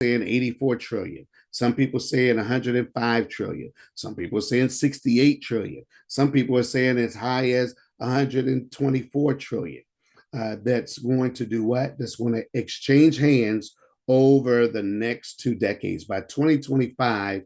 saying 84 trillion. Some people saying 105 trillion. Some people are saying 68 trillion. Some people are saying as high as 124 trillion. That's going to do what? That's going to exchange hands over the next 2 decades. By 2025,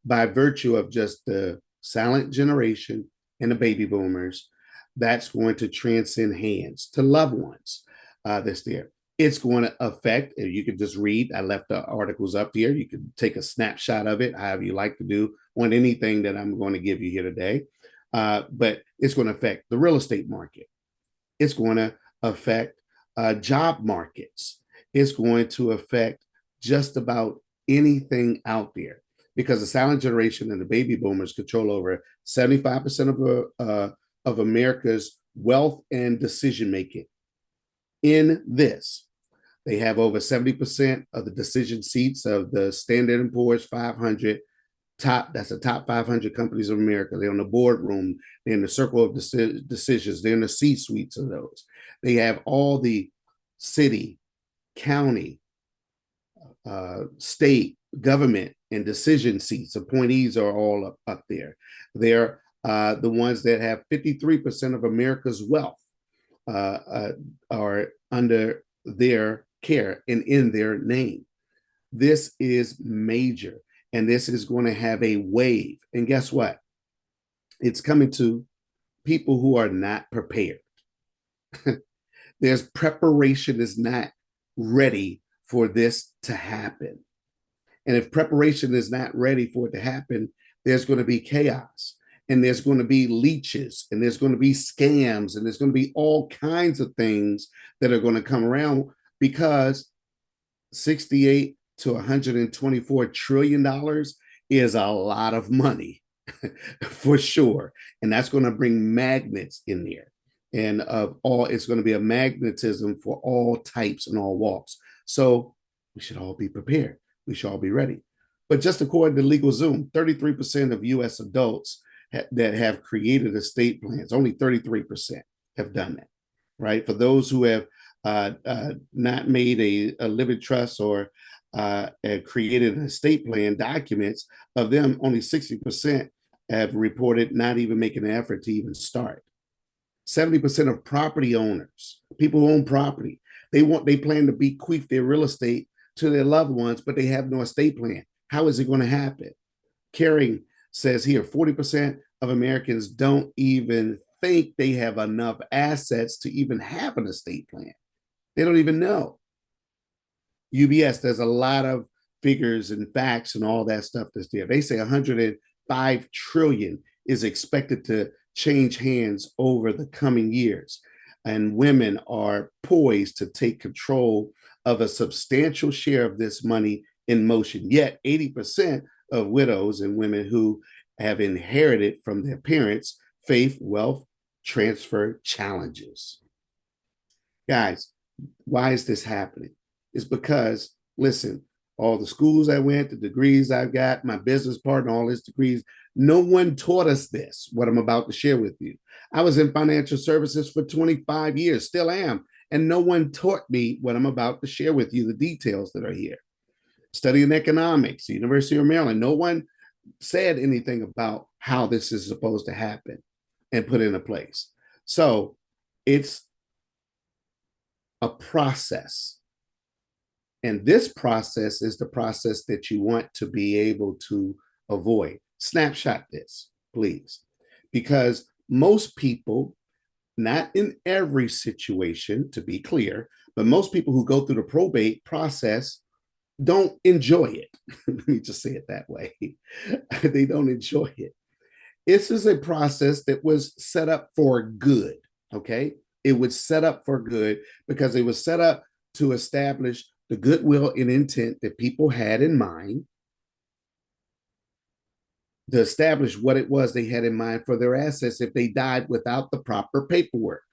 by virtue of just the silent generation and the baby boomers, that's going to transcend hands to loved ones that's there. It's going to affect, and you can just read, I left the articles up here. You can take a snapshot of it, however you like to do on anything that I'm going to give you here today. But it's going to affect the real estate market. It's going to affect job markets. It's going to affect just about anything out there because the silent generation and the baby boomers control over 75% of America's wealth and decision making. In this, they have over 70% of the decision seats of the Standard and Poor's 500 that's the top 500 companies of America. They're on the boardroom. They're in the circle of decisions. They're in the C-suites of those. They have all the city, county, state, government, and decision seats. Appointees are all up there. They're the ones that have 53% of America's wealth are under their care and in their name. This is major, and this is going to have a wave. And guess what? It's coming to people who are not prepared. There's preparation is not ready for this to happen. And if preparation is not ready for it to happen, there's going to be chaos and there's going to be leeches and there's going to be scams and there's going to be all kinds of things that are going to come around because 68 to 124 trillion dollars is a lot of money for sure. And that's going to bring magnets in there. And of all, it's going to be a magnetism for all types and all walks. So we should all be prepared. We should all be ready. But just according to LegalZoom, 33% of US adults that have created estate plans, only 33% have done that, right? For those who have not made a living trust or created an estate plan documents, of them, only 60% have reported not even making an effort to even start. 70% of property owners, people who own property, they plan to bequeath their real estate to their loved ones, but they have no estate plan. How is it going to happen? Caring says here 40% of Americans don't even think they have enough assets to even have an estate plan. They don't even know. UBS, there's a lot of figures and facts and all that stuff that's there. They say 105 trillion is expected to change hands over the coming years. And women are poised to take control of a substantial share of this money in motion. Yet 80% of widows and women who have inherited from their parents face wealth transfer challenges. Guys, why is this happening? It's because, listen, all the schools I went, the degrees I've got, my business partner, all his degrees, no one taught us this, what I'm about to share with you. I was in financial services for 25 years, still am, and no one taught me what I'm about to share with you, the details that are here. Studying economics, the University of Maryland, no one said anything about how this is supposed to happen and put into place. So it's a process. And this process is the process that you want to be able to avoid. Snapshot this, please, because most people, not in every situation, to be clear, but most people who go through the probate process don't enjoy it. Let me just say it that way. They don't enjoy it. This is a process that was set up for good, okay? It was set up for good because it was set up to establish the goodwill and intent that people had in mind, to establish what it was they had in mind for their assets if they died without the proper paperwork,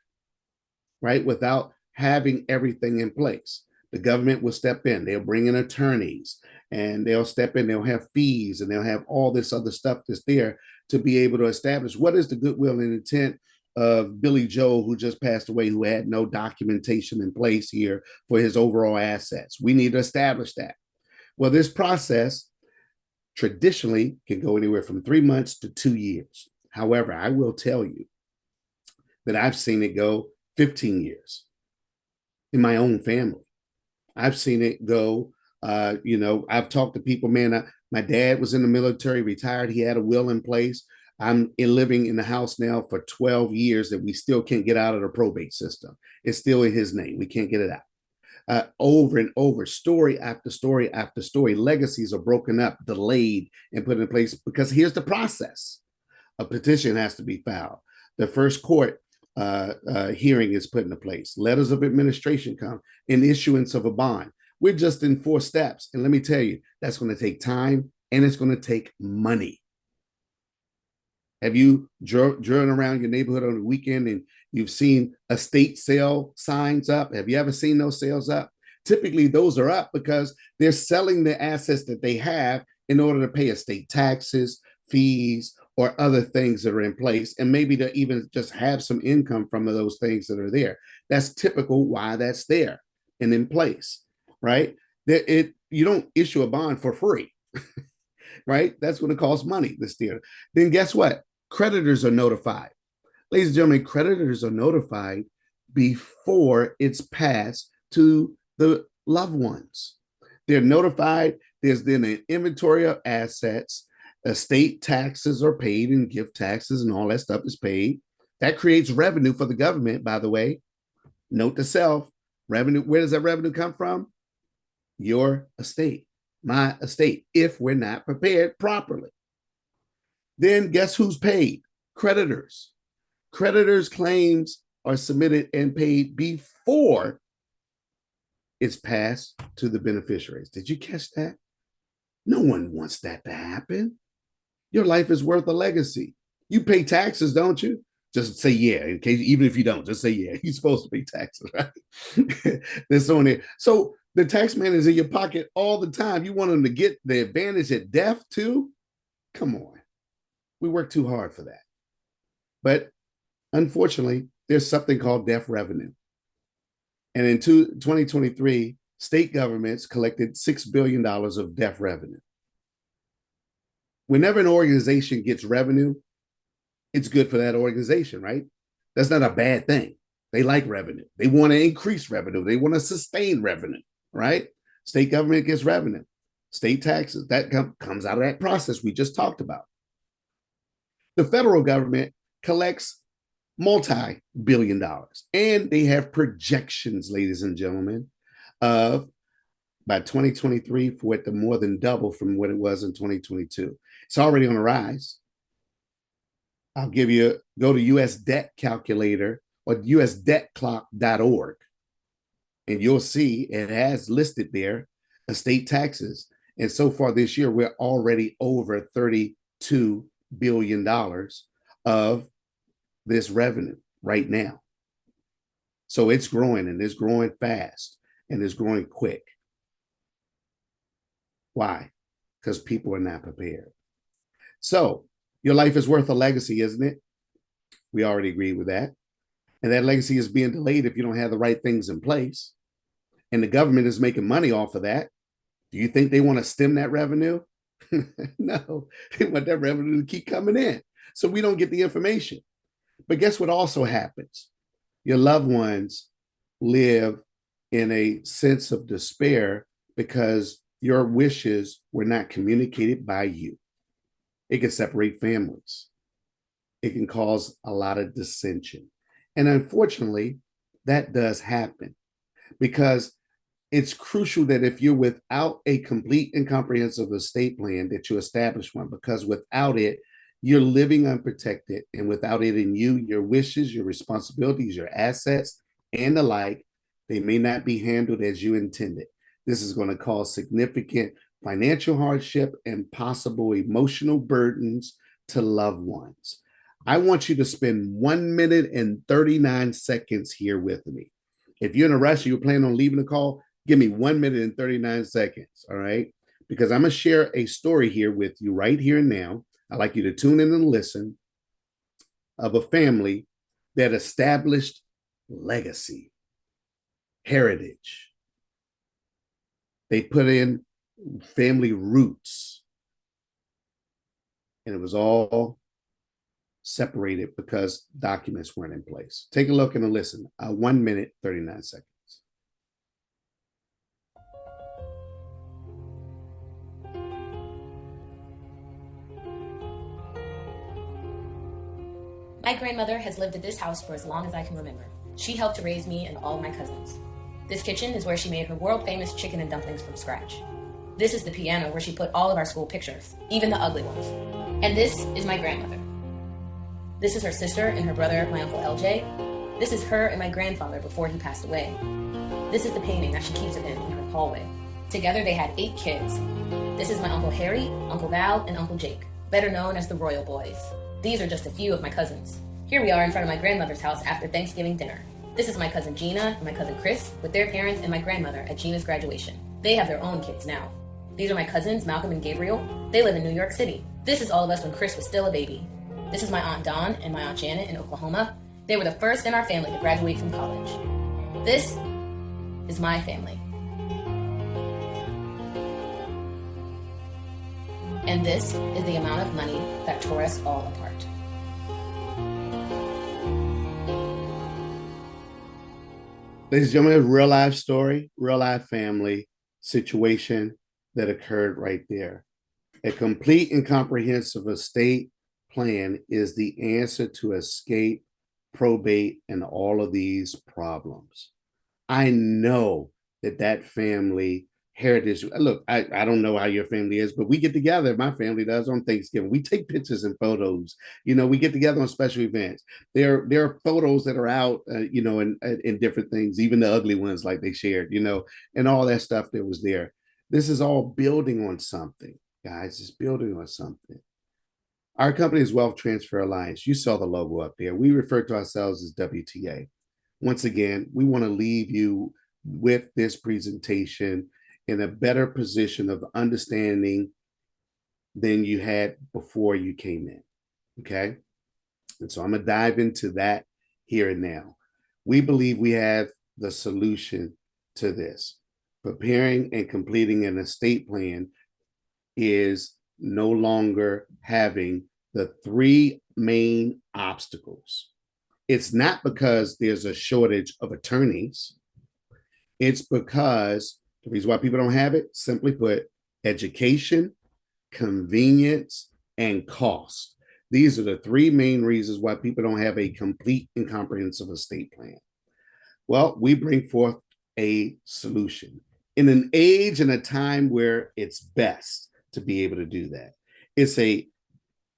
right? Without having everything in place. The government will step in, they'll bring in attorneys and they'll step in, they'll have fees and they'll have all this other stuff that's there to be able to establish what is the goodwill and intent of Billy Joe, who just passed away, who had no documentation in place here for his overall assets. We need to establish that. Well, this process traditionally can go anywhere from 3 months to 2 years. However, I will tell you that I've seen it go 15 years in my own family. I've seen it go. I've talked to people, man. My dad was in the military, retired. He had a will in place. I'm living in the house now for 12 years that we still can't get out of the probate system. It's still in his name. We can't get it out. Over and over, story after story after story, legacies are broken up, delayed, and put in place because here's the process. A petition has to be filed. The first court hearing is put into place. Letters of administration come, and issuance of a bond. We're just in 4 steps. And let me tell you, that's going to take time and it's going to take money. Have you driven around your neighborhood on the weekend and you've seen estate sale signs up? Have you ever seen those sales up? Typically, those are up because they're selling the assets that they have in order to pay estate taxes, fees, or other things that are in place, and maybe to even just have some income from those things that are there. That's typical why that's there and in place, right? You don't issue a bond for free, right? That's going to cost money, this theater. Then guess what? Creditors are notified. Ladies and gentlemen, creditors are notified before it's passed to the loved ones. They're notified. There's then an inventory of assets. Estate taxes are paid and gift taxes and all that stuff is paid. That creates revenue for the government, by the way. Note to self, revenue, where does that revenue come from? Your estate, my estate, if we're not prepared properly. Then guess who's paid? Creditors. Creditors' claims are submitted and paid before it's passed to the beneficiaries. Did you catch that? No one wants that to happen. Your life is worth a legacy. You pay taxes, don't you? Just say yeah, in case, even if you don't, just say yeah. You're supposed to pay taxes, right? There's so many. So the tax man is in your pocket all the time. You want them to get the advantage at death too? Come on. We work too hard for that. But unfortunately, there's something called death revenue. And in 2023, state governments collected $6 billion of death revenue. Whenever an organization gets revenue, it's good for that organization, right? That's not a bad thing. They like revenue. They want to increase revenue. They want to sustain revenue, right? State government gets revenue. State taxes, that comes out of that process we just talked about. The federal government collects multi-billion dollars, and they have projections, ladies and gentlemen, of by 2023 for it to more than double from what it was in 2022. It's already on the rise. I'll give you, go to US debt calculator or usdebtclock.org, and you'll see it has listed there estate taxes. And so far this year, we're already over $32 billion of this revenue right now. So it's growing, and it's growing fast, and it's growing quick. Why? Because people are not prepared. So your life is worth a legacy, isn't it? We already agreed with that. And that legacy is being delayed if you don't have the right things in place. And the government is making money off of that. Do you think they want to stem that revenue? No, they want that revenue to keep coming in. So we don't get the information. But guess what also happens? Your loved ones live in a sense of despair because your wishes were not communicated by you. It can separate families. It can cause a lot of dissension. And unfortunately, that does happen because it's crucial that if you're without a complete and comprehensive estate plan, that you establish one, because without it, you're living unprotected. And without it in you, your wishes, your responsibilities, your assets, and the like, they may not be handled as you intended. This is going to cause significant financial hardship and possible emotional burdens to loved ones. I want you to spend 1 minute and 39 seconds here with me. If you're in a rush, you're planning on leaving the call, give me 1 minute and 39 seconds, all right? Because I'm going to share a story here with you right here and now. I'd like you to tune in and listen of a family that established legacy, heritage. They put in family roots, and it was all separated because documents weren't in place. Take a look and a listen. 1 minute, 39 seconds. My grandmother has lived at this house for as long as I can remember. She helped to raise me and all my cousins. This kitchen is where she made her world-famous chicken and dumplings from scratch. This is the piano where she put all of our school pictures, even the ugly ones. And this is my grandmother. This is her sister and her brother, my Uncle LJ. This is her and my grandfather before he passed away. This is the painting that she keeps it in her hallway. Together they had 8 kids. This is my Uncle Harry, Uncle Val, and Uncle Jake, better known as the Royal Boys. These are just a few of my cousins. Here we are in front of my grandmother's house after Thanksgiving dinner. This is my cousin Gina and my cousin Chris with their parents and my grandmother at Gina's graduation. They have their own kids now. These are my cousins Malcolm and Gabriel. They live in New York City. This is all of us when Chris was still a baby. This is my Aunt Dawn and my Aunt Janet in Oklahoma. They were the first in our family to graduate from college. This is my family. And this is the amount of money that tore us all apart. Ladies and gentlemen, real life story, real life family situation that occurred right there. A complete and comprehensive estate plan is the answer to escape, probate, and all of these problems. I know that family heritage. Look, I don't know how your family is, but we get together. My family does on Thanksgiving. We take pictures and photos. We get together on special events. There are photos that are out, in different things, even the ugly ones like they shared, and all that stuff that was there. This is all building on something, guys. It's building on something. Our company is Wealth Transfer Alliance. You saw the logo up there. We refer to ourselves as WTA. Once again, we want to leave you with this presentation in a better position of understanding than you had before you came in. Okay. And so I'm going to dive into that here and now. We believe we have the solution to this. Preparing and completing an estate plan is no longer having the 3 main obstacles. It's not because there's a shortage of attorneys. It's because the reason why people don't have it, simply put, education, convenience, and cost. These are the 3 main reasons why people don't have a complete and comprehensive estate plan. Well, we bring forth a solution in an age and a time where it's best to be able to do that. It's a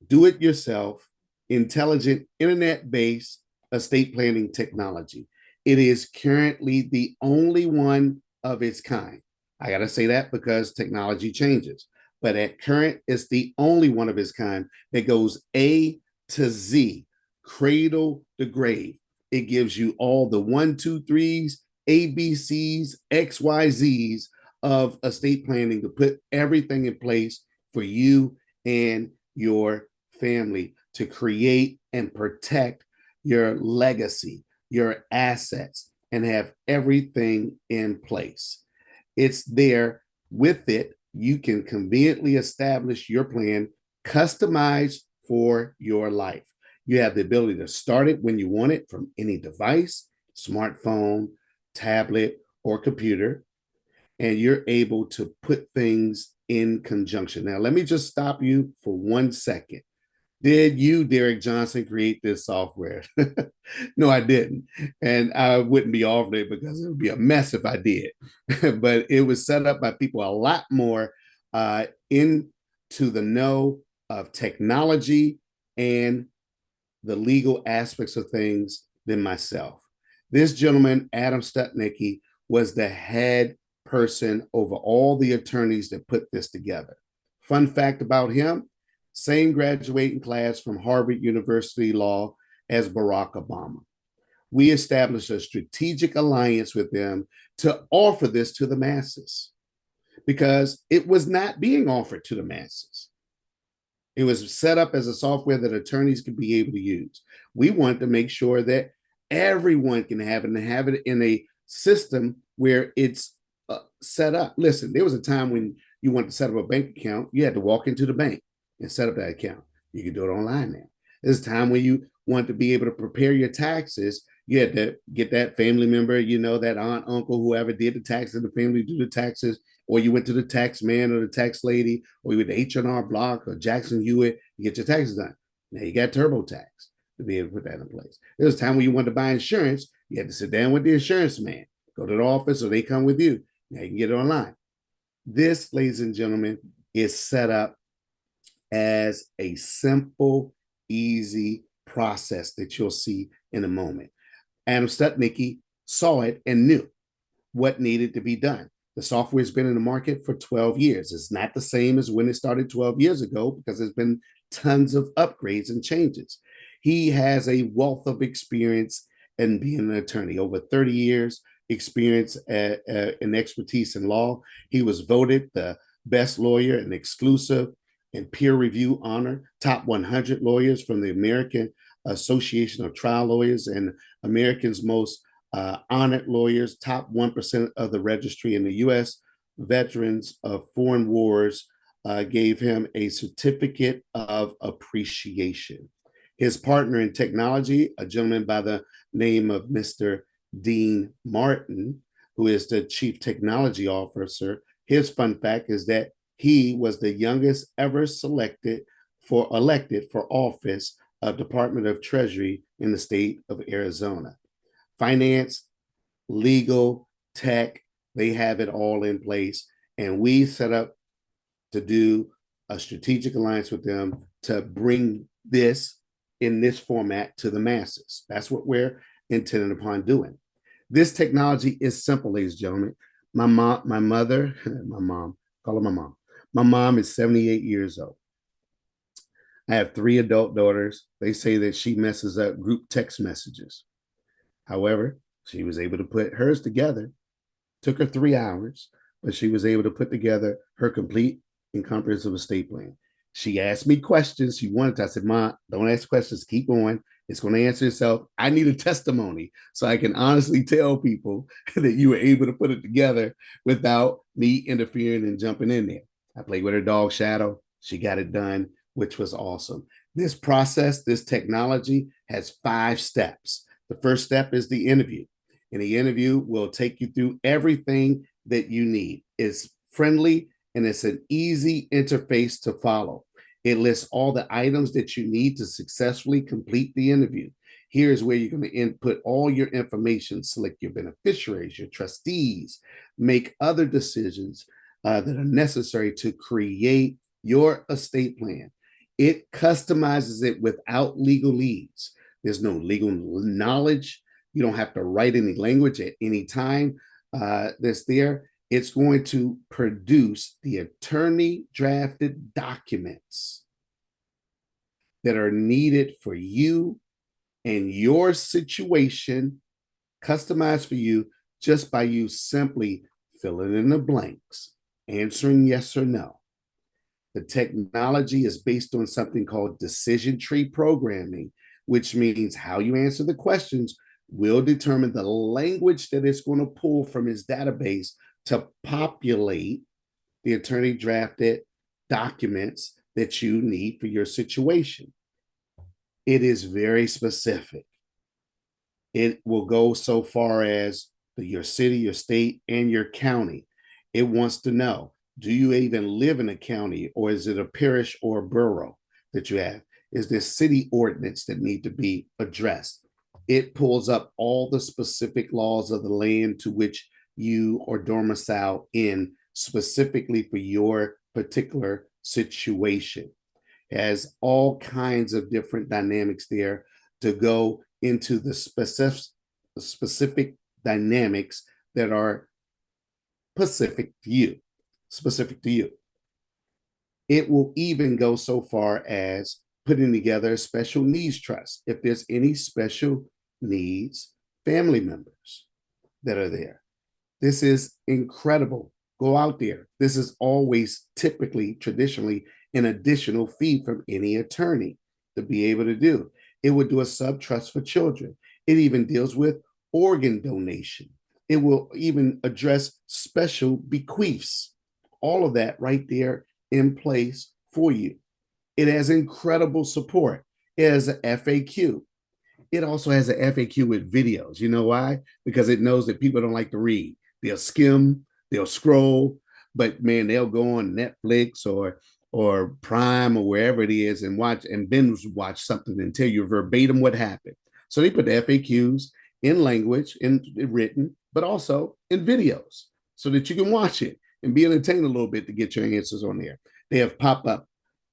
do-it-yourself, intelligent, internet-based estate planning technology. It is currently the only one of its kind. I got to say that because technology changes. But at current, it's the only one of its kind that goes A to Z, cradle to grave. It gives you all the 1, 2, 3s, ABCs, XYZs of estate planning to put everything in place for you and your family to create and protect your legacy, your assets, and have everything in place. It's there. With it, you can conveniently establish your plan customized for your life. You have the ability to start it when you want it from any device, smartphone, tablet, or computer, and you're able to put things in conjunction. Now, let me just stop you for 1 second. Did you, Derek Johnson, create this software? No, I didn't. And I wouldn't be offering it because it would be a mess if I did. But it was set up by people a lot more into the know of technology and the legal aspects of things than myself. This gentleman, Adam Stutnicki, was the head person over all the attorneys that put this together. Fun fact about him, same graduating class from Harvard University Law as Barack Obama. We established a strategic alliance with them to offer this to the masses because it was not being offered to the masses. It was set up as a software that attorneys could be able to use. We wanted to make sure that everyone can have it and have it in a system where it's set up. Listen, there was a time when you want to set up a bank account, you had to walk into the bank and set up that account. You can do it online now. There's a time when you want to be able to prepare your taxes. You had to get that family member, that aunt, uncle, whoever did the taxes in the family, do the taxes, or you went to the tax man or the tax lady, or you went to H&R Block or Jackson Hewitt to get your taxes done. Now you got TurboTax to be able to put that in place. There was a time when you wanted to buy insurance, you had to sit down with the insurance man, go to the office, or they come with you. Now you can get it online. This, ladies and gentlemen, is set up as a simple, easy process that you'll see in a moment. Adam Stutnicki saw it and knew what needed to be done. The software has been in the market for 12 years. It's not the same as when it started 12 years ago because there's been tons of upgrades and changes. He has a wealth of experience in being an attorney, over 30 years experience and expertise in law. He was voted the best lawyer and exclusive and peer review honor, top 100 lawyers from the American Association of Trial Lawyers and America's most honored lawyers, top 1% of the registry in the U.S. Veterans of Foreign Wars gave him a certificate of appreciation. His partner in technology, a gentleman by the name of Mr. Dean Martin, who is the chief technology officer, his fun fact is that he was the youngest ever elected for office of Department of Treasury in the state of Arizona. Finance, legal, tech, they have it all in place. And we set up to do a strategic alliance with them to bring this in this format to the masses. That's what we're intended upon doing. This technology is simple, ladies and gentlemen. My mom, call her my mom. My mom is 78 years old. I have 3 adult daughters. They say that she messes up group text messages. However, she was able to put hers together. Took her 3 hours, but she was able to put together her complete and comprehensive estate plan. She asked me questions. She wanted to. I said, Ma, don't ask questions. Keep going. It's going to answer itself. I need a testimony so I can honestly tell people that you were able to put it together without me interfering and jumping in there. I played with her dog Shadow. She got it done, which was awesome. This process, this technology has 5 steps. The first step is the interview. And the interview will take you through everything that you need. It's friendly and it's an easy interface to follow. It lists all the items that you need to successfully complete the interview. Here's where you're going to input all your information, select your beneficiaries, your trustees, make other decisions that are necessary to create your estate plan. It customizes it without legalese. There's no legal knowledge. You don't have to write any language at any time that's there. It's going to produce the attorney drafted documents that are needed for you and your situation, customized for you just by you simply filling in the blanks, answering yes or no. The technology is based on something called decision tree programming, which means how you answer the questions will determine the language that it's going to pull from his database to populate the attorney drafted documents that you need for your situation. It is very specific. It will go so far as your city, your state, and your county. It wants to know, do you even live in a county, or is it a parish or a borough that you have? Is there city ordinance that need to be addressed? It pulls up all the specific laws of the land to which you are domiciled in specifically for your particular situation. It has all kinds of different dynamics there to go into the specific dynamics that are specific to you. It will even go so far as putting together a special needs trust if there's any special needs family members that are there. This is incredible. Go out there. This is always typically, traditionally, an additional fee from any attorney to be able to do. It would do a sub trust for children. It even deals with organ donation. It will even address special bequests. all of that right there in place for you. It has incredible support. It has an FAQ. It also has an FAQ with videos. You know why? Because it knows that people don't like to read. They'll skim, they'll scroll, but man, they'll go on Netflix or Prime or wherever it is and watch and binge watch something and tell you verbatim what happened. So they put the FAQs in language, in written, but also in videos so that you can watch it and be entertained a little bit to get your answers on there. They have pop-up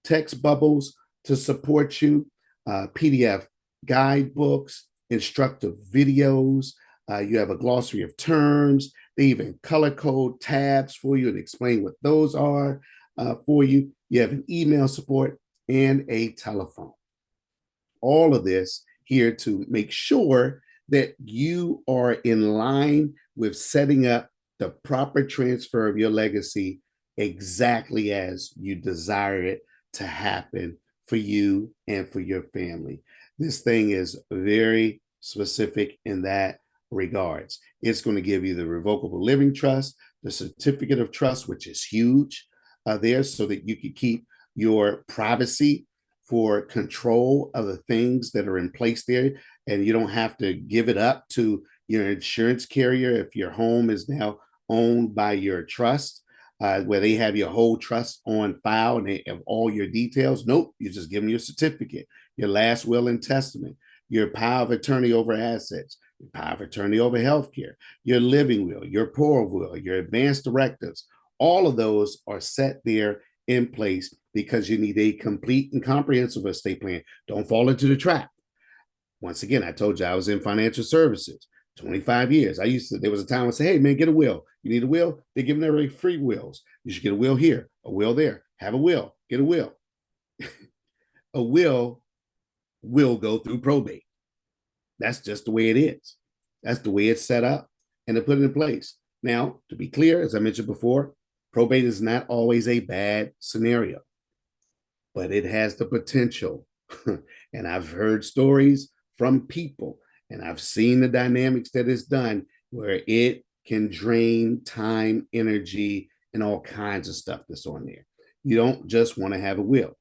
text bubbles to support you, PDF guidebooks, instructive videos. You have a glossary of terms. They even color code tabs for you and explain what those are for you. You have an email support and a telephone. All of this here to make sure that you are in line with setting up the proper transfer of your legacy exactly as you desire it to happen for you and for your family. This thing is very specific in that regards. It's going to give you the revocable living trust, the certificate of trust, which is huge there so that you can keep your privacy for control of the things that are in place there. And you don't have to give it up to your insurance carrier if your home is now owned by your trust, where they have your whole trust on file and they have all your details. Nope, you just give them your certificate, your last will and testament, your power of attorney over assets, your power of attorney over healthcare, your living will, your poor will, your advanced directives. All of those are set there in place because you need a complete and comprehensive estate plan. Don't fall into the trap. Once again, I told you I was in financial services 25 years. There was a time I said, hey, man, get a will. You need a will? They're giving everybody free wills. You should get a will here, a will there. Have a will, get a will. A will go through probate. That's just the way it is. That's the way it's set up and to put it in place. Now, to be clear, as I mentioned before, probate is not always a bad scenario, but it has the potential. And I've heard stories from people and I've seen the dynamics that it's done where it can drain time, energy, and all kinds of stuff that's on there. You don't just want to have a will.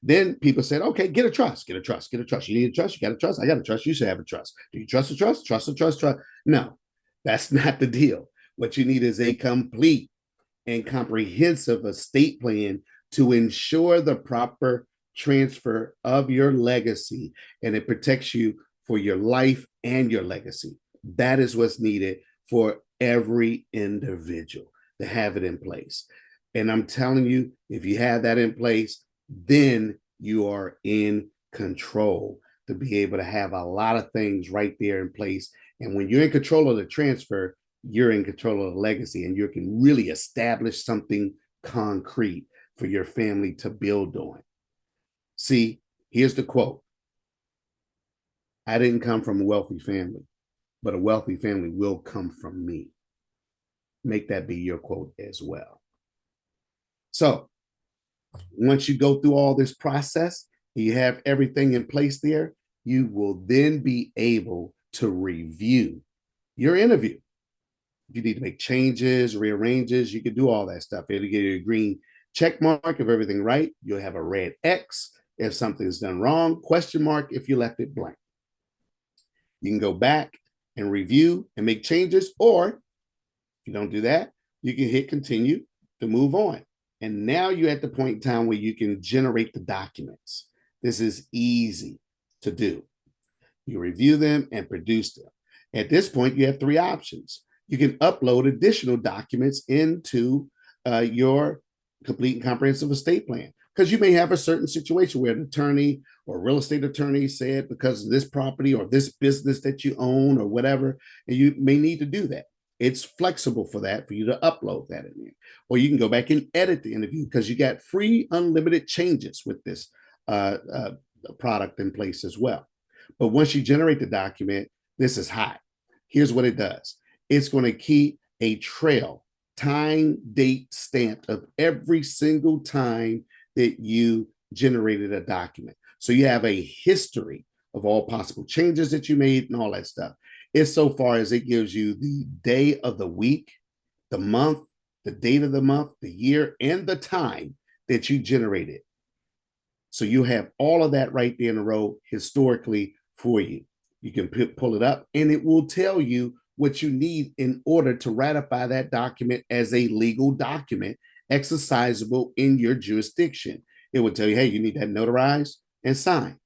Then people said, okay, get a trust, get a trust, get a trust. You need a trust, you got a trust, I got a trust, you should have a trust. Do you trust a trust? Trust a trust, trust. No, that's not the deal. What you need is a complete and comprehensive estate plan to ensure the proper transfer of your legacy, and it protects you for your life and your legacy. That is what's needed for every individual to have it in place. And I'm telling you, if you have that in place, then you are in control to be able to have a lot of things right there in place. And when you're in control of the transfer, you're in control of the legacy and you can really establish something concrete for your family to build on. See, here's the quote. I didn't come from a wealthy family, but a wealthy family will come from me. Make that be your quote as well. So once you go through all this process, you have everything in place there, you will then be able to review your interview. If you need to make changes, rearranges, you can do all that stuff. It'll give you a green check mark if everything right. You'll have a red X if something's done wrong, question mark if you left it blank. You can go back and review and make changes, or if you don't do that, you can hit continue to move on. And now you're at the point in time where you can generate the documents. This is easy to do. You review them and produce them. At this point, you have three options. You can upload additional documents into your complete and comprehensive estate plan, because you may have a certain situation where an attorney or real estate attorney said because of this property or this business that you own or whatever, and you may need to do that. It's flexible for that, for you to upload that in there. Or you can go back and edit the interview because you got free unlimited changes with this product in place as well. But once you generate the document, this is hot. Here's what it does. It's going to keep a trail, time, date stamped of every single time that you generated a document. So you have a history of all possible changes that you made and all that stuff. It's so far as it gives you the day of the week, the month, the date of the month, the year, and the time that you generated. So you have all of that right there in a row historically for you. You can pull it up and it will tell you what you need in order to ratify that document as a legal document exercisable in your jurisdiction. It will tell you, hey, you need that notarized and signed.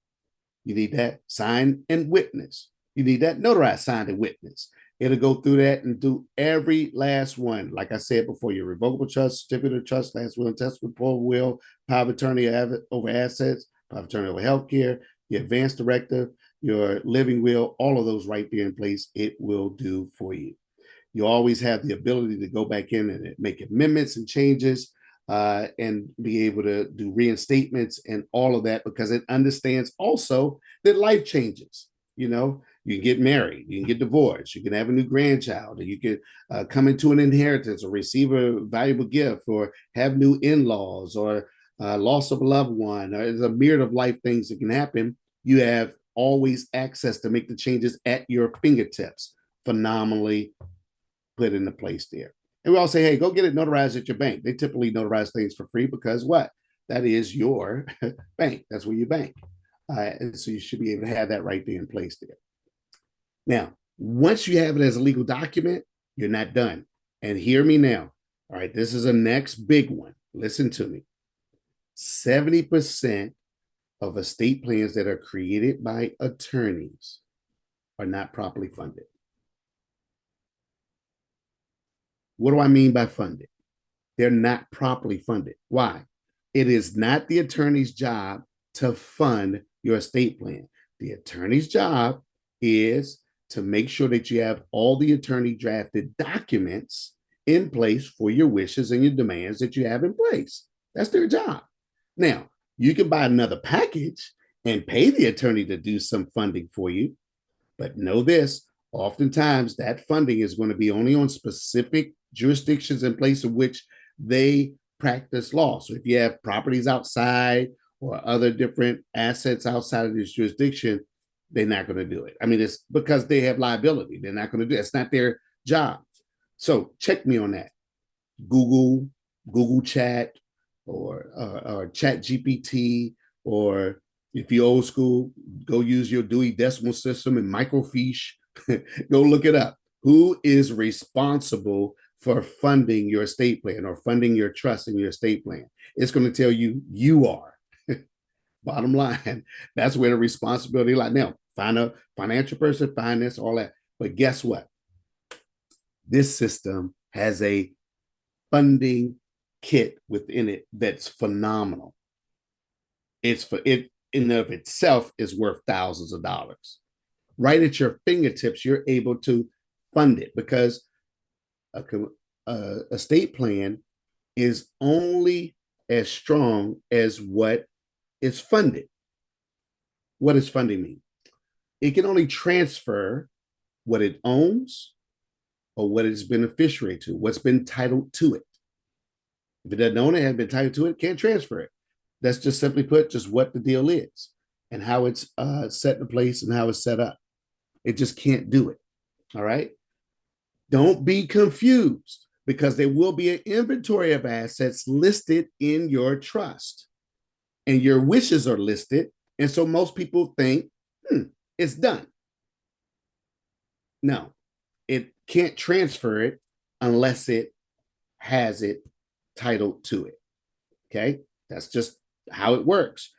You need that signed and witness. You need that notarized, signed, and witness. It'll go through that and do every last one. Like I said before, your revocable trust, certificate of trust, last will and testament, power will, power of attorney over assets, power of attorney over healthcare, your advance directive, your living will, all of those right there in place, it will do for you. You always have the ability to go back in and make amendments and changes and be able to do reinstatements and all of that because it understands also that life changes. You know, you can get married, you can get divorced, you can have a new grandchild, or you can come into an inheritance or receive a valuable gift or have new in-laws or loss of a loved one. There's a myriad of life things that can happen. You have always access to make the changes at your fingertips. Phenomenally put into place there. And we all say, hey, go get it notarized at your bank. They typically notarize things for free because what? That is your bank. That's where you bank. And so you should be able to have that right there in place there. Now, once you have it as a legal document, you're not done. And hear me now. All right, this is a next big one. Listen to me. 70% of estate plans that are created by attorneys are not properly funded. What do I mean by funded? They're not properly funded. Why? It is not the attorney's job to fund your estate plan. The attorney's job is to make sure that you have all the attorney drafted documents in place for your wishes and your demands that you have in place. That's their job. Now, you can buy another package and pay the attorney to do some funding for you, but know this, oftentimes that funding is going to be only on specific jurisdictions in place in which they practice law. So if you have properties outside or other different assets outside of this jurisdiction, they're not going to do it. I mean, it's because they have liability. They're not going to do it. It's not their job. So check me on that. Google Chat or Chat GPT, or if you're old school, go use your Dewey Decimal System and microfiche. Go look it up. Who is responsible for funding your estate plan or funding your trust in your estate plan? It's going to tell you you are. Bottom line, that's where the responsibility lies. Now, find a financial person, finance, all that. But guess what? This system has a funding kit within it that's phenomenal. It's for it in and of itself is worth thousands of dollars. Right at your fingertips, you're able to fund it because a estate plan is only as strong as what is funded. What does funding mean? It can only transfer what it owns or what it's beneficiary to, what's been titled to it. If it doesn't own it, has been titled to it, can't transfer it. That's just simply put, just what the deal is and how it's set in place and how it's set up. It just can't do it. All right. Don't be confused because there will be an inventory of assets listed in your trust and your wishes are listed. And so most people think, it's done. No, it can't transfer it unless it has it titled to it. Okay. That's just how it works.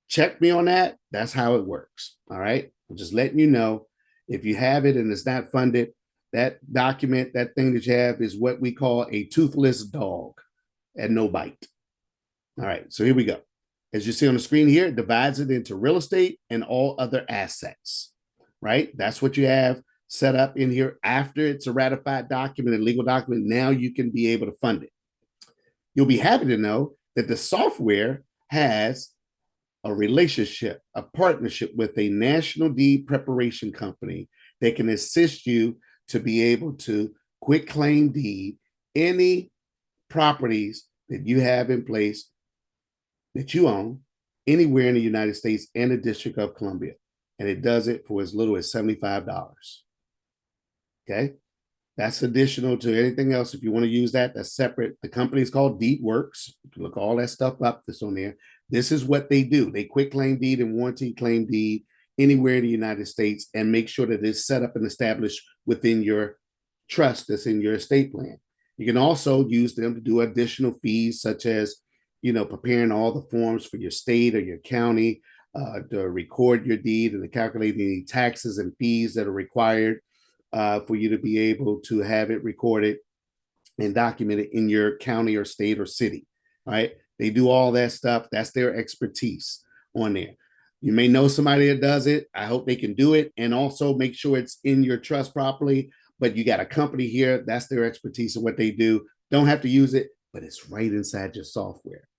Check me on that. That's how it works. All right. I'm just letting you know if you have it and it's not funded, that document, that thing that you have is what we call a toothless dog and no bite. All right. So here we go. As you see on the screen here, it divides it into real estate and all other assets, right? That's what you have set up in here. After it's a ratified document, a legal document, now you can be able to fund it. You'll be happy to know that the software has a relationship, a partnership with a national deed preparation company that can assist you to be able to quit claim deed any properties that you have in place that you own anywhere in the United States and the District of Columbia. And it does it for as little as $75. Okay. That's additional to anything else. If you want to use that, that's separate. The company is called DeedWorks. You can look all that stuff up that's on there. This is what they do. They quit claim deed and warranty claim deed anywhere in the United States and make sure that it's set up and established within your trust that's in your estate plan. You can also use them to do additional fees, such as, preparing all the forms for your state or your county, to record your deed and to calculate any taxes and fees that are required for you to be able to have it recorded and documented in your county or state or city. All right. They do all that stuff. That's their expertise on there. You may know somebody that does it. I hope they can do it and also make sure it's in your trust properly. But you got a company here. That's their expertise of what they do. Don't have to use it, but it's right inside your software.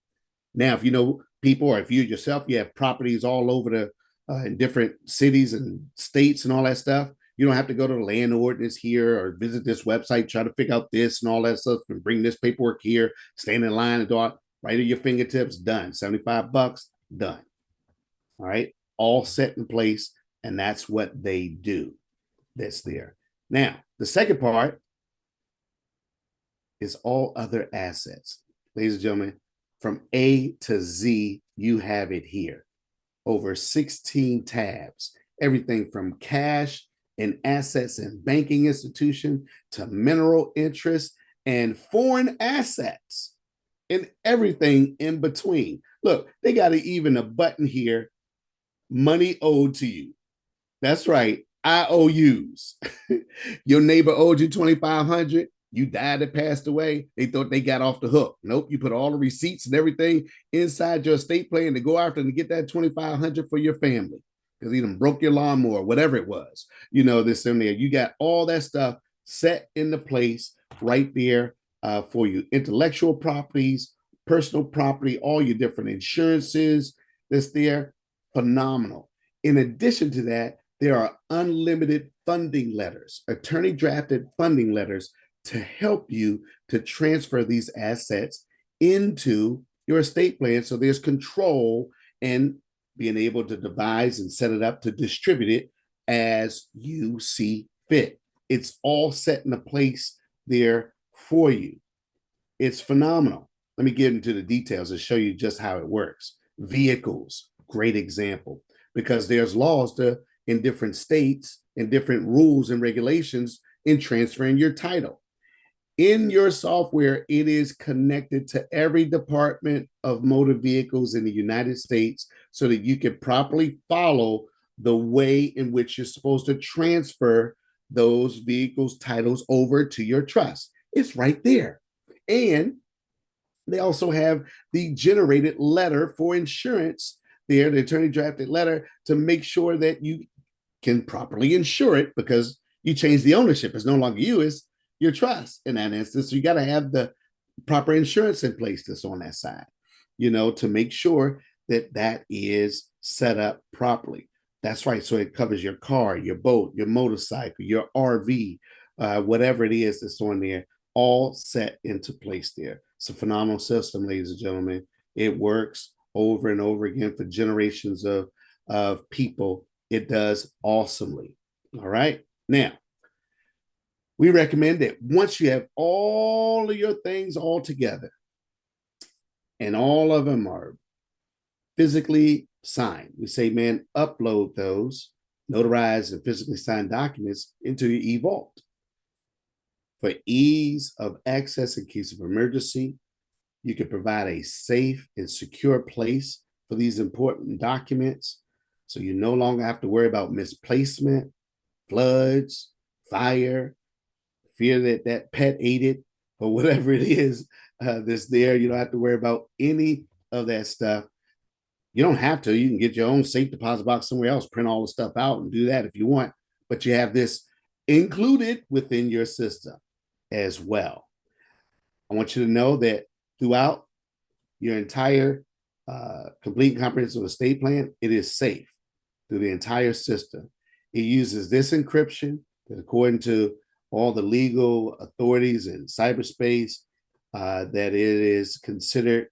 Now, if you know people or if you yourself, you have properties all over in different cities and states and all that stuff, you don't have to go to the land ordinance here or visit this website, try to figure out this and all that stuff and bring this paperwork here, stand in line and do it right at your fingertips, done. $75, done. All right. All set in place. And that's what they do. That's there. Now, the second part is all other assets. Ladies and gentlemen, from A to Z, you have it here. Over 16 tabs, everything from cash and assets and banking institution to mineral interest and foreign assets and everything in between. Look, they got even a button here, money owed to you. That's right, IOUs. Your neighbor owed you 2,500. You died and passed away. They thought they got off the hook. Nope. You put all the receipts and everything inside your estate plan to go after and get that 2,500 for your family because he done broke your lawnmower, whatever it was. This in there. You got all that stuff set into place right there for you. Intellectual properties, personal property, all your different insurances that's there. Phenomenal. In addition to that, there are unlimited funding letters, attorney drafted funding letters to help you to transfer these assets into your estate plan. So there's control and being able to devise and set it up to distribute it as you see fit. It's all set in a place there for you. It's phenomenal. Let me get into the details and show you just how it works. Vehicles, great example, because there's laws in different states and different rules and regulations in transferring your title. In your software, it is connected to every department of motor vehicles in the United States so that you can properly follow the way in which you're supposed to transfer those vehicles' titles over to your trust. It's right there. And they also have the generated letter for insurance there, the attorney drafted letter to make sure that you can properly insure it because you change the ownership. It's no longer you, it's your trust in that instance. So you got to have the proper insurance in place that's on that side, to make sure that that is set up properly. That's right. So it covers your car, your boat, your motorcycle, your RV, whatever it is that's on there, all set into place there. It's a phenomenal system, ladies and gentlemen. It works over and over again for generations of people. It does awesomely. All right. Now, we recommend that once you have all of your things all together and all of them are physically signed, we say, man, upload those notarized and physically signed documents into your eVault. For ease of access in case of emergency, you can provide a safe and secure place for these important documents so you no longer have to worry about misplacement, floods, fire, fear that that pet ate it or whatever it is that's there. You don't have to worry about any of that stuff. You don't have to. You can get your own safe deposit box somewhere else, print all the stuff out and do that if you want. But you have this included within your system as well. I want you to know that throughout your entire complete and comprehensive estate plan, it is safe through the entire system. It uses this encryption that, according to all the legal authorities in cyberspace, that it is considered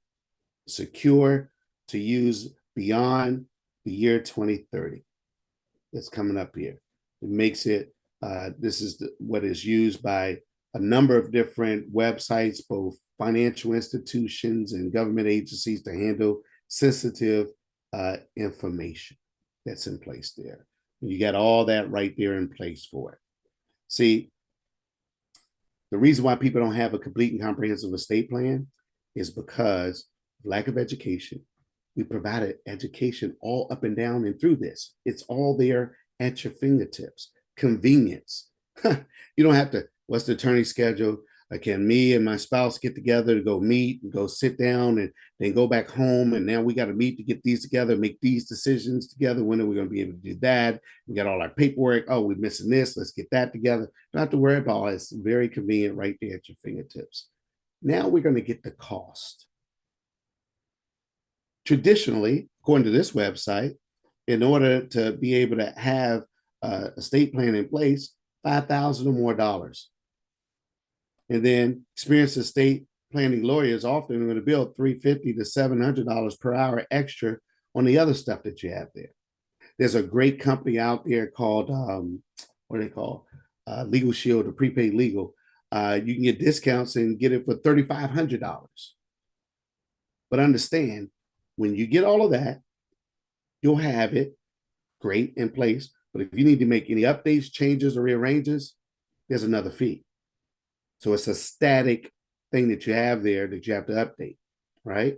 secure to use beyond the year 2030. That's coming up here. It makes it This is what is used by a number of different websites, both financial institutions and government agencies, to handle sensitive information that's in place there. You got all that right there in place for it. See, the reason why people don't have a complete and comprehensive estate plan is because of lack of education. We provided education all up and down and through this. It's all there at your fingertips. Convenience. You don't have to, what's the attorney schedule? Can me and my spouse get together to go meet and go sit down and then go back home? And now we got to meet to get these together, make these decisions together. When are we going to be able to do that? We got all our paperwork. Oh, we're missing this. Let's get that together. Don't have to worry about it. It's very convenient right there at your fingertips. Now we're going to get the cost. Traditionally, according to this website, in order to be able to have a estate plan in place, $5,000 or more dollars. And then experienced estate planning lawyers often going to bill $350 to $700 per hour extra on the other stuff that you have there. There's a great company out there called what do they call Legal Shield or Prepaid Legal. You can get discounts and get it for $3,500. But understand, when you get all of that, you'll have it great in place. But if you need to make any updates, changes, or rearranges, there's another fee. So it's a static thing that you have there that you have to update, right?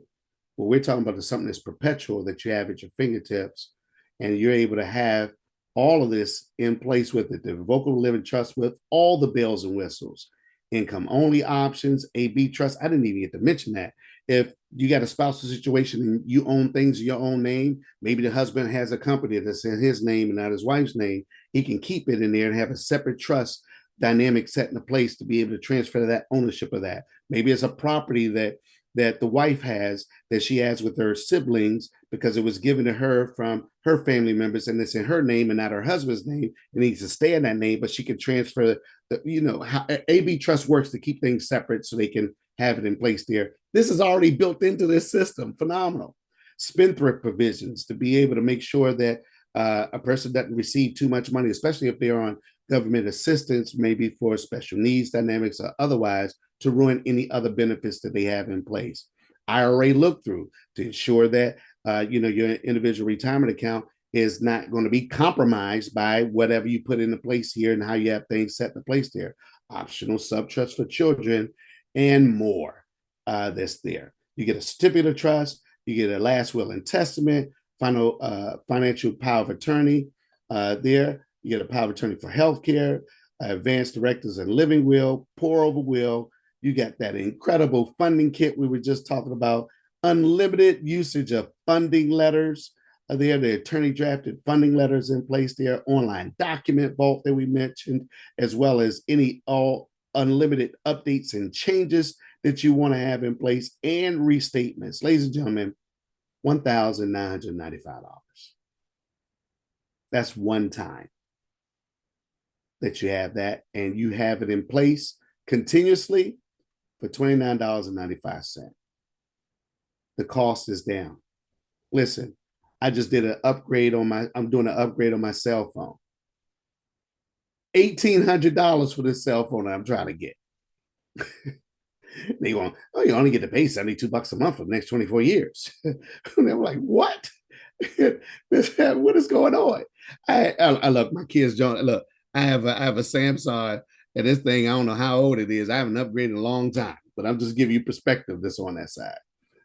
Well, we're talking about something that's perpetual that you have at your fingertips, and you're able to have all of this in place with it, the revocable living trust with all the bells and whistles, income only options, AB trust. I didn't even get to mention that. If you got a spousal situation and you own things in your own name, maybe the husband has a company that's in his name and not his wife's name, he can keep it in there and have a separate trust dynamic set in place to be able to transfer that ownership of that. Maybe it's a property that the wife has that she has with her siblings because it was given to her from her family members and it's in her name and not her husband's name. It needs to stay in that name, but she can transfer how AB trust works to keep things separate so they can have it in place there. This is already built into this system. Phenomenal. Spendthrift provisions to be able to make sure that a person doesn't receive too much money, especially if they're on government assistance, maybe for special needs dynamics or otherwise, to ruin any other benefits that they have in place. IRA look through to ensure that your individual retirement account is not going to be compromised by whatever you put into place here and how you have things set in place there. Optional subtrust for children and more that's there. You get a certificate of trust, you get a last will and testament, financial power of attorney there. You get a power of attorney for healthcare, advanced directives and living will, pour over will. You got that incredible funding kit we were just talking about, unlimited usage of funding letters. There, the attorney drafted funding letters in place there, online document vault that we mentioned, as well as any all unlimited updates and changes that you want to have in place, and restatements. Ladies and gentlemen, $1,995. That's one time that you have that, and you have it in place continuously for $29.95. The cost is down. Listen, I just did an upgrade I'm doing an upgrade on my cell phone. $1,800 for this cell phone that I'm trying to get. They want, oh, you only get to pay $72 a month for the next 24 years. And they were like, what? What is going on? I love my kids, John. Look, I have a Samsung, and this thing, I don't know how old it is. I haven't upgraded in a long time, but I'm just giving you perspective that's on that side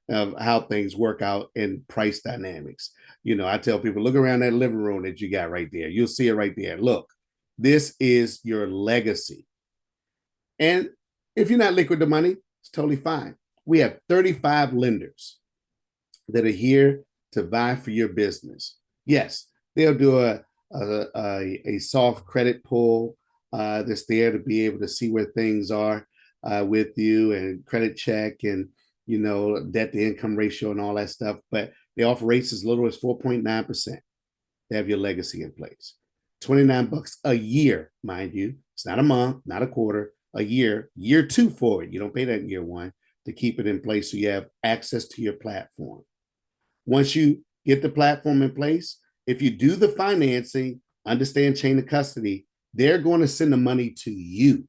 of how things work out in price dynamics. I tell people, look around that living room that you got right there. You'll see it right there. Look, this is your legacy. And if you're not liquid to money, it's totally fine. We have 35 lenders that are here to vie for your business. Yes, they'll do a soft credit pull that's there to be able to see where things are with you, and credit check, and debt to income ratio and all that stuff. But they offer rates as little as 4.9%. They have your legacy in place. $29 a year, mind you. It's not a month, not a quarter, a year. Year 2 forward. You don't pay that in year 1 to keep it in place so you have access to your platform. Once you get the platform in place, if you do the financing, understand chain of custody, They're going to send the money to you,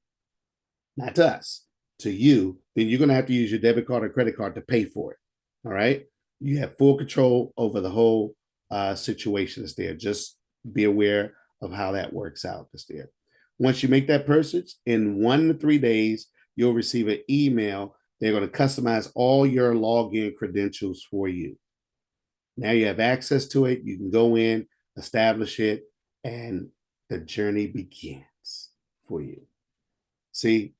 not to us, to you. Then you're going to have to use your debit card or credit card to pay for it. All right. You have full control over the whole situation that's there. Just be aware of how that works out that's there. Once you make that purchase, in 1 to 3 days, you'll receive an email. They're going to customize all your login credentials for you. Now you have access to it. You can go in, establish it, and the journey begins for you. See,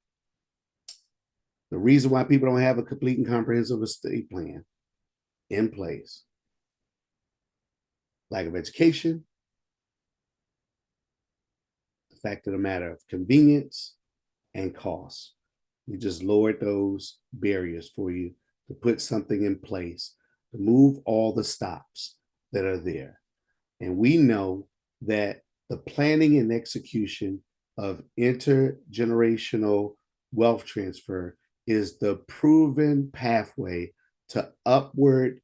the reason why people don't have a complete and comprehensive estate plan in place: lack of education, the fact of the matter of convenience and cost. We just lowered those barriers for you to put something in place to move all the stops that are there. And we know that the planning and execution of intergenerational wealth transfer is the proven pathway to upward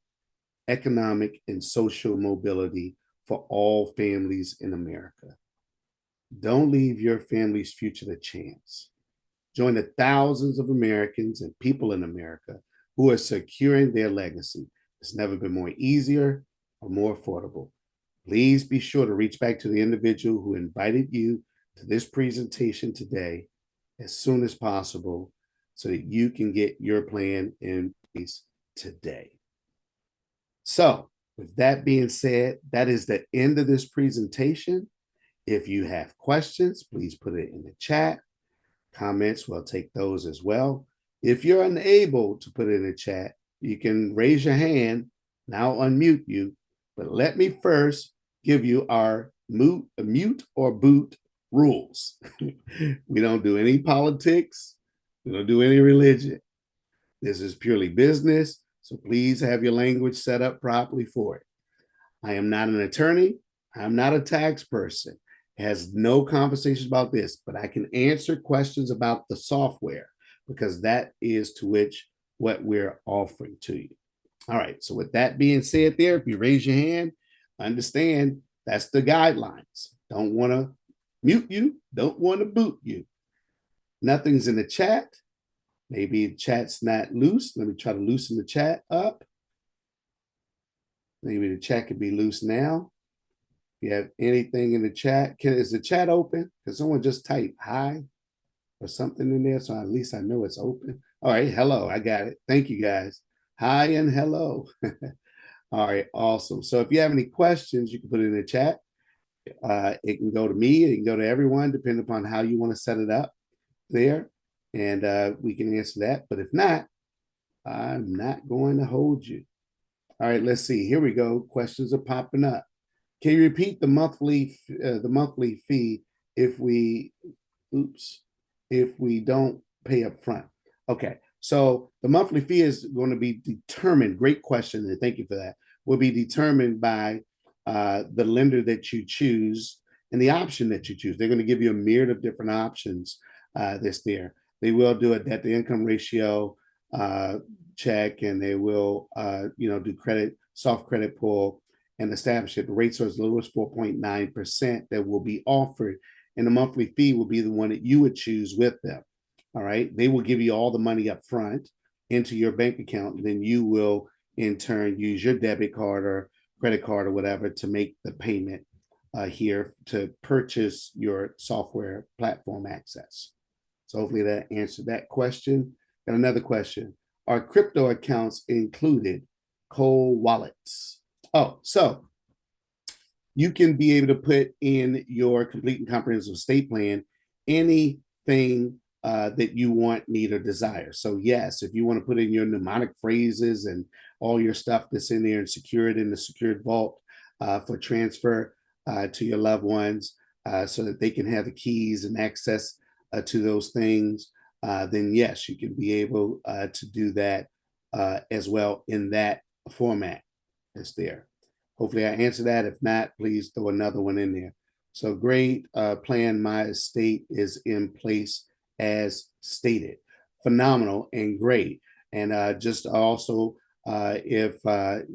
economic and social mobility for all families in America. Don't leave your family's future to chance. Join the thousands of Americans and people in America who are securing their legacy. It's never been more easier or more affordable. Please be sure to reach back to the individual who invited you to this presentation today as soon as possible so that you can get your plan in place today. So, with that being said, that is the end of this presentation. If you have questions, please put it in the chat. Comments, we'll take those as well. If you're unable to put it in the chat, you can raise your hand and I'll unmute you. But let me first give you our mute or boot rules. We don't do any politics. We don't do any religion. This is purely business. So please have your language set up properly for it. I am not an attorney. I'm not a tax person. It has no conversations about this, but I can answer questions about the software because that is to which what we're offering to you. All right. So with that being said there, if you raise your hand, understand that's the guidelines. Don't want to mute you. Don't want to boot you. Nothing's in the chat. Maybe the chat's not loose. Let me try to loosen the chat up. Maybe the chat could be loose now. If you have anything in the chat, is the chat open? Because someone just typed hi or something in there, so at least I know it's open. All right, hello, I got it. Thank you guys. Hi and hello. All right, awesome. So if you have any questions, you can put it in the chat. It can go to me, it can go to everyone, depending upon how you want to set it up there. And we can answer that. But if not, I'm not going to hold you. All right, let's see. Here we go. Questions are popping up. Can you repeat the monthly fee if we don't pay up front? Okay, so the monthly fee is going to be determined. Great question, and thank you for that. Will be determined by the lender that you choose and the option that you choose. They're going to give you a myriad of different options that's there. They will do a debt to income ratio check, and they will do soft credit pull and establish it. The rates are as low as 4.9% that will be offered, and the monthly fee will be the one that you would choose with them. All right. They will give you all the money up front into your bank account, and then you will in turn use your debit card or credit card or whatever to make the payment here to purchase your software platform access. So hopefully that answered that question. Got another question. Are crypto accounts included cold wallets? Oh, so you can be able to put in your complete and comprehensive estate plan anything that you want, need, or desire. So yes, if you want to put in your mnemonic phrases and all your stuff that's in there and secure it in the secured vault for transfer to your loved ones so that they can have the keys and access to those things, then yes, you can be able to do that as well in that format that's there. Hopefully I answered that. If not, please throw another one in there. So great plan. My estate is in place as stated. Phenomenal and great. And just also understand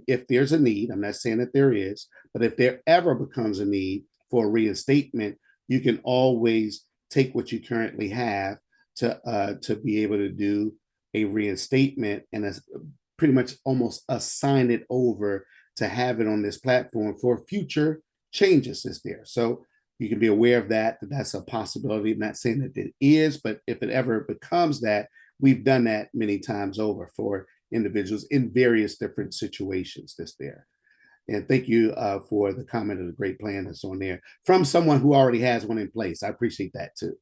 if there's a need, I'm not saying that there is, but if there ever becomes a need for a reinstatement, you can always take what you currently have to be able to do a reinstatement and pretty much almost assign it over to have it on this platform for future changes is there. So you can be aware of that, that's a possibility. I'm not saying that it is, but if it ever becomes that, we've done that many times over for individuals in various different situations that's there. And thank you for the comment of the great plan that's on there from someone who already has one in place. I appreciate that too.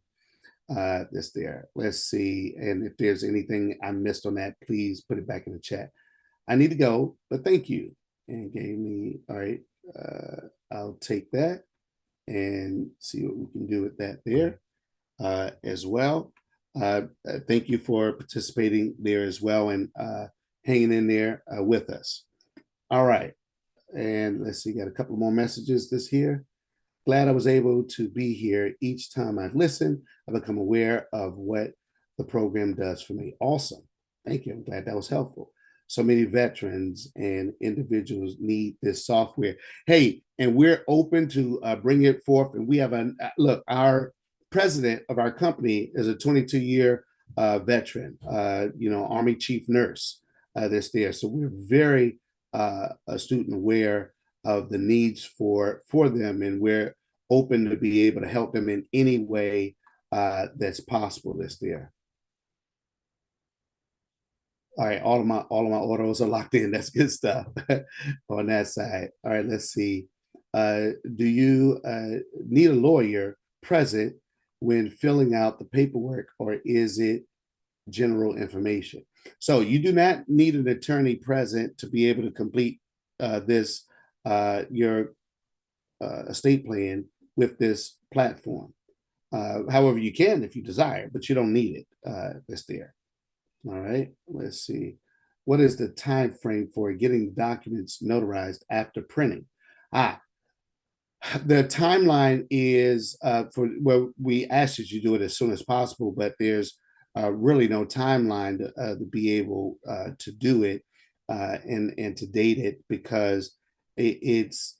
This there. Let's see. And if there's anything I missed on that, please put it back in the chat. I need to go, but thank you. And gave me, all right, I'll take that and see what we can do with that there as well. Thank you for participating there as well and hanging in there with us. All right. And let's see, got a couple more messages this here. Glad I was able to be here. Each time I listen, I become aware of what the program does for me. Awesome. Thank you. I'm glad that was helpful. So many veterans and individuals need this software. Hey, and we're open to bring it forth. And we have a look, our president of our company is a 22-year veteran, Army chief nurse that's there. So we're very astute and aware of the needs for them, and we're open to be able to help them in any way that's possible that's there. All right, all of my autos are locked in. That's good stuff on that side. All right, let's see. Do you need a lawyer present when filling out the paperwork, or is it general information? So you do not need an attorney present to be able to complete this your estate plan with this platform. However, you can if you desire, but you don't need it. That's there. All right, let's see. What is the time frame for getting documents notarized after printing? The timeline is we ask that you do it as soon as possible, but there's really no timeline to be able to do it and to date it, because it's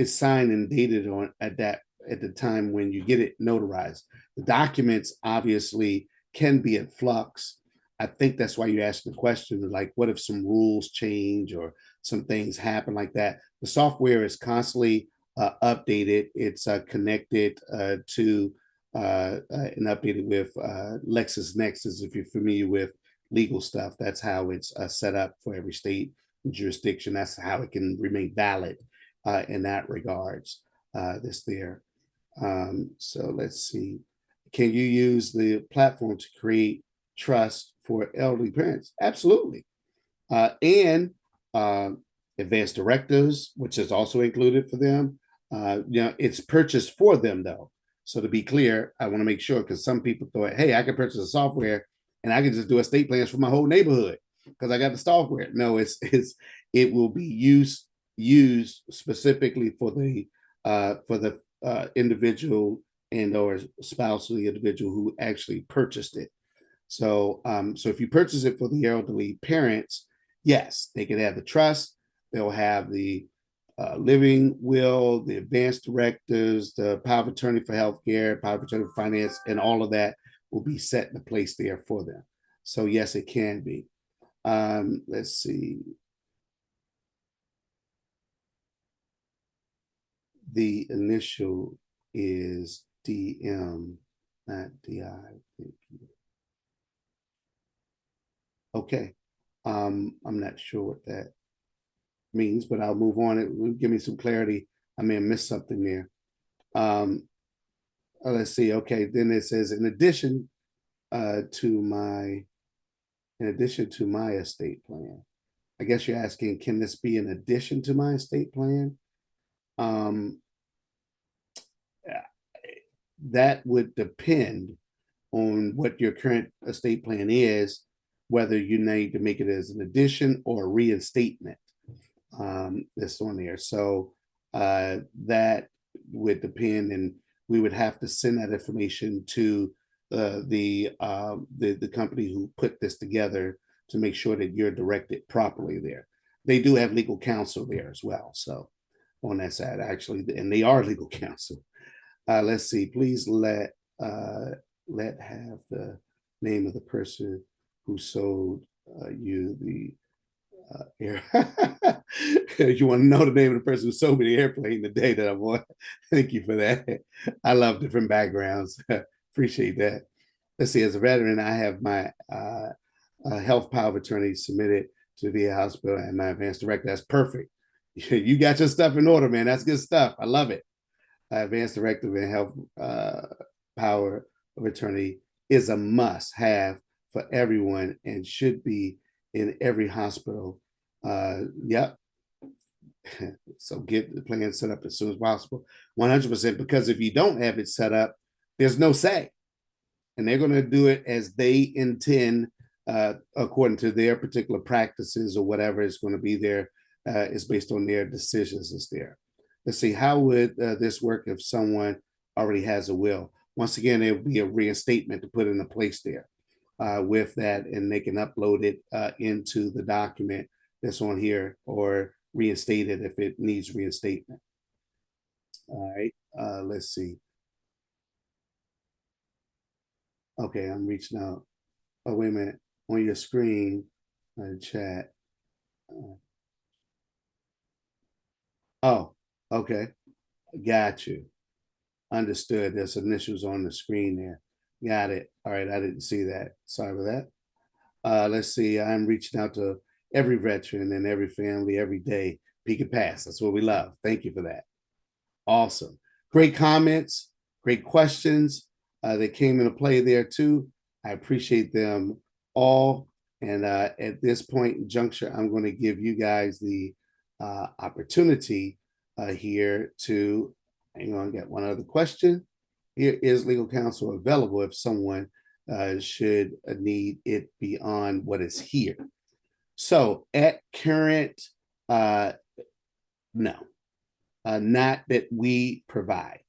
signed and dated on at the time when you get it notarized. The documents obviously can be in flux. I think that's why you asked the question, like, what if some rules change or some things happen like that? The software is constantly updated. It's connected to and updated with LexisNexis. If you're familiar with legal stuff, that's how it's set up for every state and jurisdiction. That's how it can remain valid in that regards. This there. So let's see. Can you use the platform to create trust for elderly parents? Absolutely. And advanced directives, which is also included for them. It's purchased for them though. So to be clear, I want to make sure, because some people thought, hey, I can purchase a software and I can just do estate plans for my whole neighborhood because I got the software. No, it will be used specifically for the individual and or spouse of the individual who actually purchased it. So if you purchase it for the elderly parents, yes, they can have the trust. They'll have the living will, the advanced directives, the power of attorney for healthcare, power of attorney for finance, and all of that will be set in place there for them. So yes, it can be. Let's see. The initial is DM, not DI. Thank you. Okay. I'm not sure what that means, but I'll move on. It will give me some clarity. I may have missed something there. Let's see. Okay, then it says, in addition to my estate plan. I guess you're asking, can this be in addition to my estate plan? That would depend on what your current estate plan is, whether you need to make it as an addition or a reinstatement. That's on there. So that would depend, and we would have to send that information to the company who put this together to make sure that you're directed properly there. They do have legal counsel there as well. So on that side, actually, and they are legal counsel. Let's see. Please let have the name of the person who sold you the air. You want to know the name of the person who sold me the airplane the day that I'm on? Thank you for that. I love different backgrounds. Appreciate that. Let's see. As a veteran, I have my health power of attorney submitted to the hospital and my advanced director. That's perfect. You got your stuff in order, man. That's good stuff. I love it. Advanced directive and health power of attorney is a must have for everyone and should be in every hospital. Yep. So get the plan set up as soon as possible. 100%. Because if you don't have it set up, there's no say. And they're going to do it as they intend, according to their particular practices or whatever is going to be there. Is based on their decisions. Is there. Let's see, how would this work if someone already has a will? Once again, it would be a reinstatement to put into place there with that, and they can upload it into the document that's on here or reinstate it if it needs reinstatement. All right, let's see. Okay, I'm reaching out. Oh, wait a minute. On your screen, chat. Oh, okay. Got you. Understood. There's initials on the screen there. Got it. All right. I didn't see that. Sorry for that. Let's see. I'm reaching out to every veteran and every family every day. Peak and pass. That's what we love. Thank you for that. Awesome. Great comments. Great questions that came into play there too. I appreciate them all. And at this point in juncture, I'm going to give you guys the opportunity here to hang on. Get one other question. Here is legal counsel available if someone should need it beyond what is here. So at current, no, not that we provide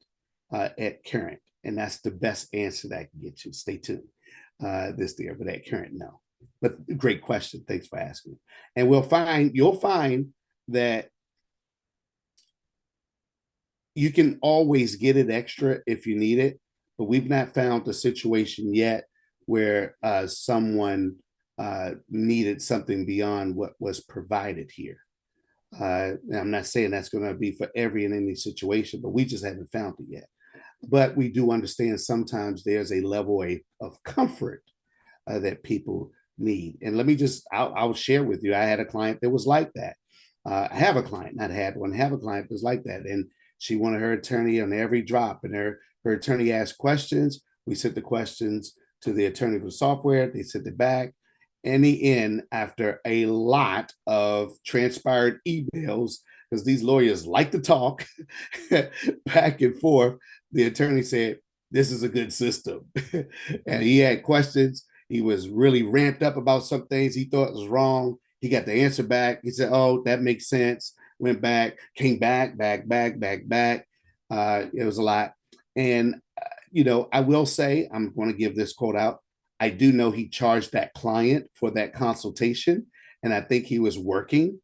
at current, and that's the best answer that I can get you. Stay tuned. This there, but at current, no. But great question. Thanks for asking. And you'll find that you can always get it extra if you need it, but we've not found a situation yet where someone needed something beyond what was provided here. I'm not saying that's going to be for every and any situation, but we just haven't found it yet. But we do understand sometimes there's a level of comfort that people need. And let me I'll share with you. I had a client that was like that. I have a client, not had one, have a client that was like that. And she wanted her attorney on every drop, and her attorney asked questions. We sent the questions to the attorney for the software. They sent it back. In the end, after a lot of transpired emails, because these lawyers like to talk back and forth, the attorney said, "This is a good system." And he had questions. He was really ramped up about some things he thought was wrong. He got the answer back. He said, "Oh, that makes sense." Went back, came back. It was a lot. And, I will say, I'm going to give this quote out. I do know he charged that client for that consultation, and I think he was working.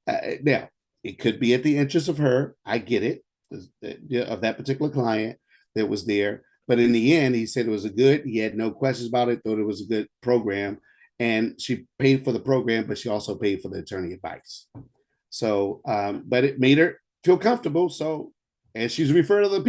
Now, it could be at the interest of her. I get it, of that particular client that was there. But in the end, he said it was he had no questions about it, thought it was a good program. And she paid for the program, but she also paid for the attorney advice. So, but it made her feel comfortable. So, and she's referred to the